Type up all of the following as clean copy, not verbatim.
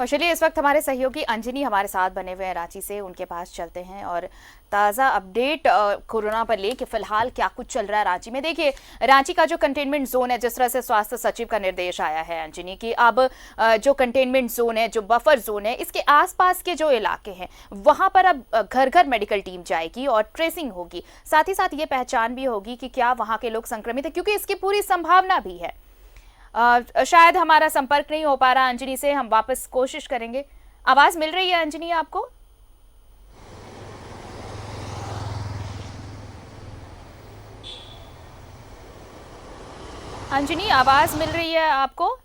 और चलिए इस वक्त हमारे सहयोगी अंजनी हमारे साथ बने हुए हैं रांची से, उनके पास चलते हैं और ताज़ा अपडेट कोरोना पर ले कि फिलहाल क्या कुछ चल रहा है रांची में। देखिए, रांची का जो कंटेनमेंट जोन है, जिस तरह से स्वास्थ्य सचिव का निर्देश आया है अंजनी कि अब जो कंटेनमेंट जोन है, जो बफर जोन है, इसके आसपास के जो इलाके हैं वहां पर अब घर घर मेडिकल टीम जाएगी और ट्रेसिंग होगी। साथ ही साथ ये पहचान भी होगी कि क्या वहां के लोग संक्रमित है, क्योंकि इसकी पूरी संभावना भी है। शायद हमारा संपर्क नहीं हो पा रहा अंजनी से, हम वापस कोशिश करेंगे। आवाज मिल रही है अंजनी आपको? अंजनी, आवाज मिल रही है आपको?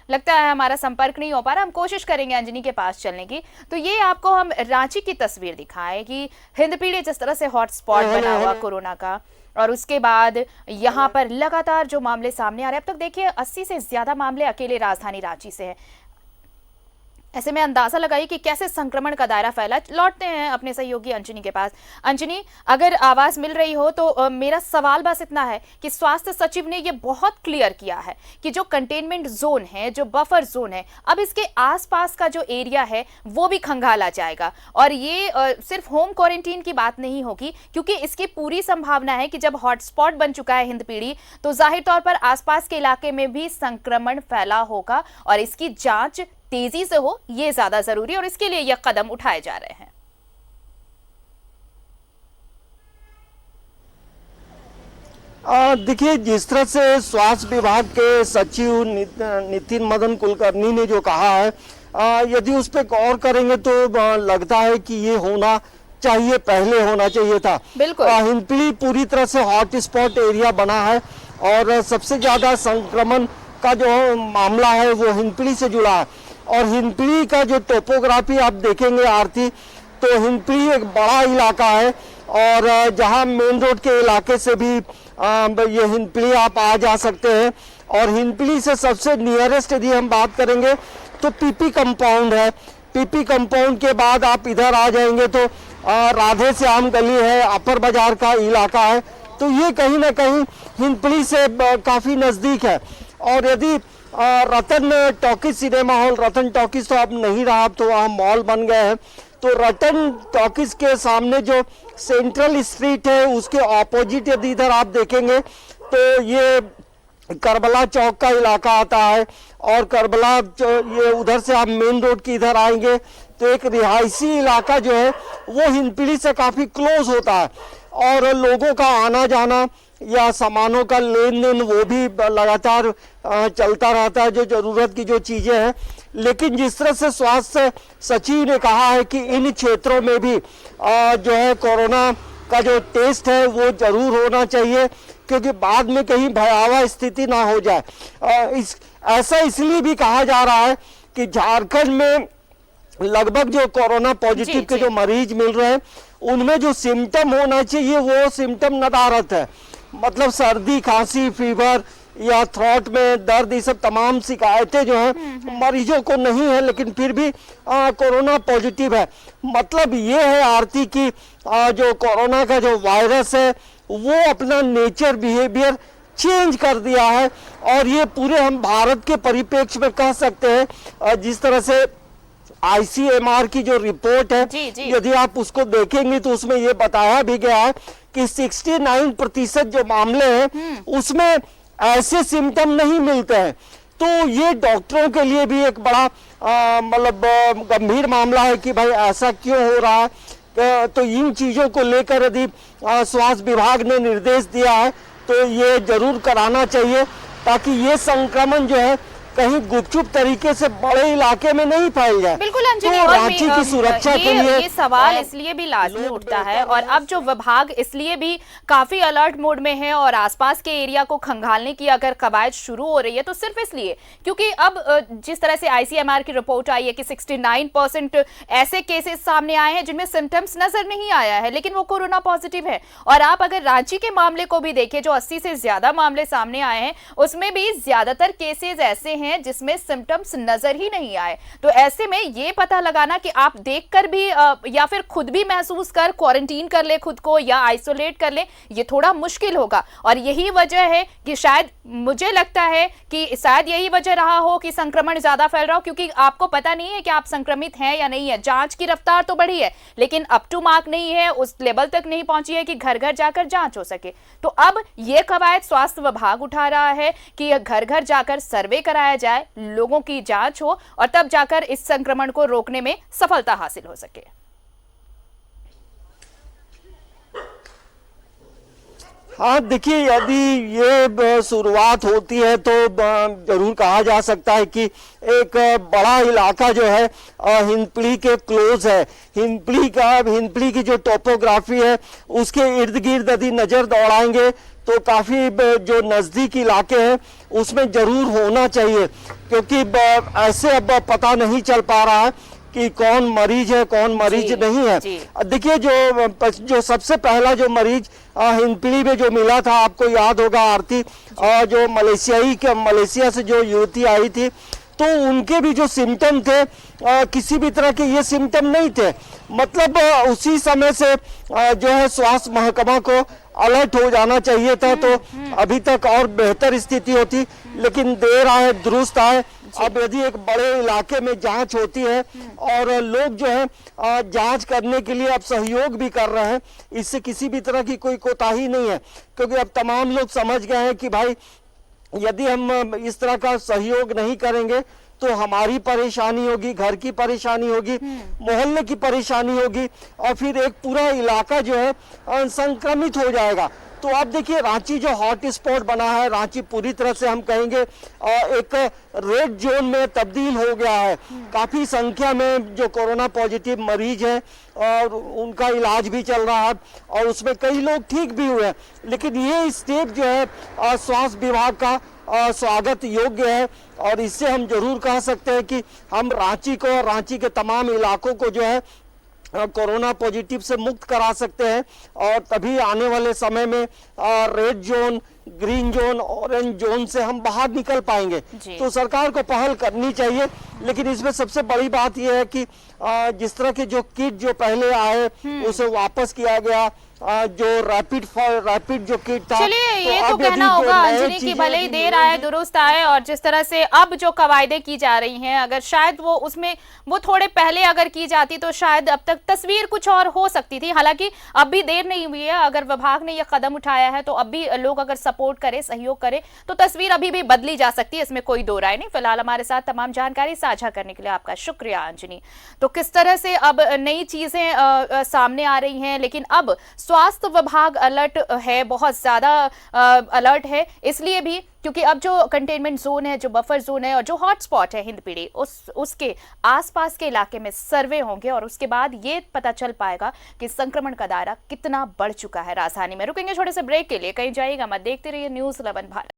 लगता है हमारा संपर्क नहीं हो पा रहा, हम कोशिश करेंगे अंजनी के पास चलने की। तो ये आपको हम रांची की तस्वीर दिखाएं कि हिंदपीढ़ी जिस तरह से हॉटस्पॉट बना हुआ कोरोना का, और उसके बाद यहाँ पर लगातार जो मामले सामने आ रहे हैं। अब तक देखिए 80 से ज्यादा मामले अकेले राजधानी रांची से हैं। ऐसे में अंदाजा लगाइए कि कैसे संक्रमण का दायरा फैला। लौटते हैं अपने सहयोगी अंजनी के पास। अंजनी, अगर आवाज मिल रही हो तो मेरा सवाल बस इतना है कि स्वास्थ्य सचिव ने ये बहुत क्लियर किया है कि जो कंटेनमेंट जोन है, जो बफर जोन है, अब इसके आसपास का जो एरिया है वो भी खंगाला जाएगा। और ये सिर्फ होम क्वारंटीन की बात नहीं होगी, क्योंकि इसकी पूरी संभावना है कि जब हॉटस्पॉट बन चुका है हिंदपीढ़ी, तो जाहिर तौर पर आसपास के इलाके में भी संक्रमण फैला होगा और इसकी जांच तेजी से हो, ये ज्यादा जरूरी है और इसके लिए यह कदम उठाए जा रहे हैं। देखिए, जिस तरह से स्वास्थ्य विभाग के सचिव नितिन मदन कुलकर्णी ने जो कहा है, यदि उस पर गौर करेंगे तो लगता है कि ये होना चाहिए, पहले होना चाहिए था। बिल्कुल। हिंदपीढ़ी पूरी तरह से हॉट स्पॉट एरिया बना है और सबसे ज्यादा संक्रमण का जो मामला है वो हिंदपीढ़ी से जुड़ा है। और हिंदपीढ़ी का जो टोपोग्राफी आप देखेंगे आरती, तो हिंदपीढ़ी एक बड़ा इलाका है और जहां मेन रोड के इलाके से भी ये हिंदपीढ़ी आप आ जा सकते हैं। और हिंदपीढ़ी से सबसे नियरेस्ट यदि हम बात करेंगे तो पीपी कंपाउंड है। पीपी कंपाउंड के बाद आप इधर आ जाएंगे तो राधे श्याम गली है, अपर बाजार का इलाका है। तो ये कहीं ना कहीं हिंदपीढ़ी से काफी नजदीक है। और यदि रतन टॉकीज सिनेमा हॉल, रतन टॉकीज तो अब नहीं रहा, अब तो वहाँ मॉल बन गए हैं। तो रतन टॉकीज के सामने जो सेंट्रल स्ट्रीट है उसके ऑपोजिट यदि इधर आप देखेंगे तो ये करबला चौक का इलाका आता है। और करबला ये उधर से आप मेन रोड की इधर आएंगे तो एक रिहायशी इलाका जो है वो हिंदपीढ़ी से काफी क्लोज होता है और लोगों का आना जाना या सामानों का लेन देन वो भी लगातार चलता रहता है, जो जरूरत की जो चीजें हैं। लेकिन जिस तरह से स्वास्थ्य सचिव ने कहा है कि इन क्षेत्रों में भी जो है कोरोना का जो टेस्ट है वो जरूर होना चाहिए, क्योंकि बाद में कहीं भयावह स्थिति ना हो जाए। ऐसा इसलिए भी कहा जा रहा है कि झारखंड में लगभग जो कोरोना पॉजिटिव के जो मरीज मिल रहे हैं उनमें जो सिम्टम होना चाहिए वो सिम्टम नदारत है। मतलब सर्दी, खांसी, फीवर या थ्रोट में दर्द, ये सब तमाम शिकायतें जो हैं मरीजों को नहीं है, लेकिन फिर भी कोरोना पॉजिटिव है। मतलब ये है आरती की जो कोरोना का जो वायरस है वो अपना नेचर, बिहेवियर चेंज कर दिया है। और ये पूरे हम भारत के परिप्रेक्ष्य में कह सकते हैं, जिस तरह से ICMR की जो रिपोर्ट है, यदि आप उसको देखेंगे तो उसमें ये बताया भी गया है कि 69% जो मामले हैं उसमें ऐसे सिम्टम नहीं मिलते हैं। तो ये डॉक्टरों के लिए भी एक बड़ा मतलब गंभीर मामला है कि भाई ऐसा क्यों हो रहा है। तो इन चीजों को लेकर यदि स्वास्थ्य विभाग ने निर्देश दिया है तो ये जरूर कराना चाहिए, ताकि ये संक्रमण जो है कहीं गुपचुप तरीके से बड़े इलाके में नहीं फैल जाए। बिल्कुल अंजनी, तो रांची की सुरक्षा के लिए ये सवाल इसलिए भी लाजमी उठता है और अब जो विभाग इसलिए भी काफी अलर्ट मोड में है और आसपास के एरिया को खंगालने की अगर कवायद शुरू हो रही है तो सिर्फ इसलिए क्योंकि अब जिस तरह से ICMR की रिपोर्ट आई है कि 69% ऐसे केसेस सामने आए हैं जिनमें सिम्टम्स नजर नहीं आया है लेकिन वो कोरोना पॉजिटिव है। और आप अगर रांची के मामले को भी देखें, जो 80 से ज्यादा मामले सामने आए हैं उसमें भी ज्यादातर केसेस ऐसे हैं जिसमें सिम्टम्स नजर ही नहीं आए। तो ऐसे में ये पता लगाना कि आप देखकर भी या फिर खुद भी महसूस कर क्वारंटीन कर ले खुद को या आइसोलेट कर ले, ये थोड़ा मुश्किल होगा। और यही वजह है कि शायद मुझे लगता है कि शायद यही वजह रहा हो कि संक्रमण ज्यादा फैल रहा हो, क्योंकि आपको पता नहीं है कि आप संक्रमित हैं या नहीं है। जांच की रफ्तार तो बढ़ी है, लेकिन अप टू मार्क नहीं है, उस लेवल तक नहीं पहुंची है कि घर घर जाकर जांच हो सके। तो अब ये कवायद स्वास्थ्य विभाग उठा रहा है कि घर घर जाकर सर्वे कराया जाए, लोगों की जांच हो और तब जाकर इस संक्रमण को रोकने में सफलता हासिल हो सके। हाँ देखिए, यदि ये शुरुआत होती है तो जरूर कहा जा सकता है कि एक बड़ा इलाका जो है हिंदपीढ़ी के क्लोज है। हिंदपीढ़ी की जो टोपोग्राफी है उसके इर्द गिर्द यदि नजर दौड़ाएंगे तो काफी जो नजदीक इलाके हैं उसमें जरूर होना चाहिए, क्योंकि ऐसे अब पता नहीं चल पा रहा है कि कौन मरीज है कौन मरीज नहीं है। देखिए, जो सबसे पहला जो मरीज हिंदपीढ़ी में जो मिला था, आपको याद होगा आरती, जो मलेशिया से जो युवती आई थी, तो उनके भी जो सिम्टम थे किसी भी तरह के ये सिम्टम नहीं थे। मतलब उसी समय से जो है स्वास्थ्य महकमा को अलर्ट हो जाना चाहिए था, तो अभी तक और बेहतर स्थिति होती, लेकिन देर आए दुरुस्त आए। अब यदि एक बड़े इलाके में जांच होती है और लोग जो है जांच करने के लिए अब सहयोग भी कर रहे हैं, इससे किसी भी तरह की कोई कोताही नहीं है, क्योंकि अब तमाम लोग समझ गए हैं कि भाई यदि हम इस तरह का सहयोग नहीं करेंगे तो हमारी परेशानी होगी, घर की परेशानी होगी, मोहल्ले की परेशानी होगी और फिर एक पूरा इलाका जो है संक्रमित हो जाएगा। तो आप देखिए, रांची जो हॉट स्पॉट बना है, रांची पूरी तरह से हम कहेंगे एक रेड जोन में तब्दील हो गया है। काफी संख्या में जो कोरोना पॉजिटिव मरीज हैं और उनका इलाज भी चल रहा है और उसमें कई लोग ठीक भी हुए, लेकिन ये स्टेप जो है स्वास्थ्य विभाग का स्वागत योग्य है और इससे हम जरूर कह सकते हैं कि हम रांची को और रांची के तमाम इलाकों को जो है कोरोना पॉजिटिव से मुक्त करा सकते हैं और तभी आने वाले समय में red zone, green zone, orange zone से हम बाहर निकल पाएंगे। तो सरकार को पहल करनी चाहिए, लेकिन इसमें सबसे बड़ी बात यह है कि जिस तरह के जो किट जो पहले आए उसे वापस किया गया, जो रैपिड जो किट था। चलिए, ये तो कहना होगा अंजनी की भले ही देर आए दुरुस्त आए, और जिस तरह से अब जो कवायदें की जा रही हैं, अगर शायद वो थोड़े पहले अगर की जाती तो शायद अब तक तस्वीर कुछ और हो सकती थी। हालांकि अब भी देर नहीं हुई है, अगर विभाग ने यह कदम उठाया है तो अब भी लोग अगर सपोर्ट करे, सहयोग करे, तो तस्वीर अभी भी बदली जा सकती है, इसमें कोई दो राय नहीं। फिलहाल हमारे साथ तमाम जानकारी साझा करने के लिए आपका शुक्रिया अंजनी। तो किस तरह से अब नई चीजें सामने आ रही हैं, लेकिन अब स्वास्थ्य विभाग अलर्ट है, बहुत ज्यादा अलर्ट है, इसलिए भी क्योंकि अब जो कंटेनमेंट जोन है, जो बफर जोन है और जो हॉटस्पॉट है हिंदपीढ़ी, उसके आसपास के इलाके में सर्वे होंगे और उसके बाद ये पता चल पाएगा कि संक्रमण का दायरा कितना बढ़ चुका है राजधानी में। रुकेंगे छोटे से ब्रेक के लिए, कहीं जाइएगा मत, देखते रहिए न्यूज़ 11 भारत।